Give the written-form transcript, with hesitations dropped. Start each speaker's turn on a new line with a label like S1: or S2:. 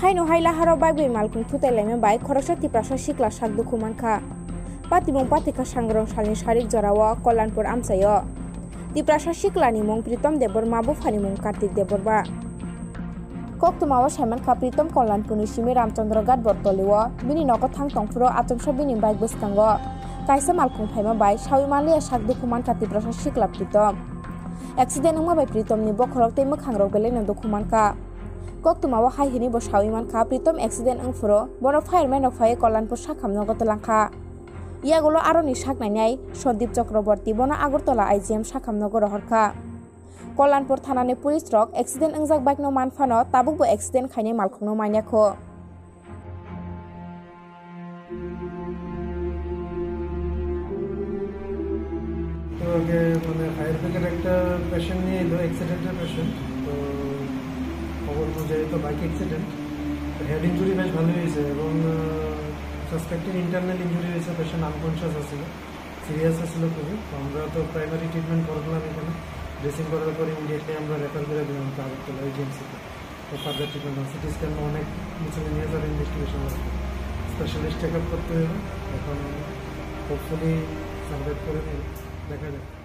S1: Haino haila haro bagbe malkung thutailame bai khoroksa tiprasa sikla sakdu khumankha patimung patika sangrong salni sharik jorawo Kollanpur amsayo tiprasa siklani mung Pritom Deborma bufani mung Kartik Deborba koktumawo saimankha Pritom Kollanpurni simi Ramchandra Ghat bortoliwo bini nogo thang tongphuro achomsa bini bike bwskango kaisa malkung phaima bai sawimalia sakdu khumankha tiprasa sikla Pritom accident ongma bai Pritom ni bokhorok tei mukhangrok belai nang dokhumankha koktumawo hai hini bo sawimankha Pritom accident ongphuro bono fireman rok phai Kollanpur sakhamno gotolangkha ইয়াগুলো আরনি সাকনাইনাই Sandip Chakraborty বনা Agartala IGM সাখামনগর হরখা কল্যাণপুর থানানি police রক accident अंजाक bike নো মানফানো তাবুকবো accident খাইনে মালখংনো মাইনাখো
S2: তো আগে মানে ফায়ার ব্রিগেড একটা পেশেন্ট নিয়ে এলো অ্যাক্সিডেন্টের পেশেন্ট তো খবর অনুযায়ী তো বাইক অ্যাক্সিডেন্ট হেড ইঞ্জুরি বেশ ভালো হয়েছে এবং সাসপেক্টেড ইন্টারনাল ইঞ্জুরি হয়েছে পেশেন্ট আনকনশিয়াস আছিল সিরিয়াস আছিল খুবই তো আমরা তো প্রাইমারি ট্রিটমেন্ট করলাম এখানে ড্রেসিং করার পরে ইমিডিয়েটলি আমরা রেফার করে দিলাম আগরতলা এজেন্সিতে তো ফার্দার ট্রিটমেন্ট সিটি স্ক্যান অনেক মিসেলেনিয়াস ইনভেস্টিগেশন আছে স্পেশালিস্ট চেক আপ করতে হবে এখন হোপফুলি সার্ভাইভ করে দেখা যাবে।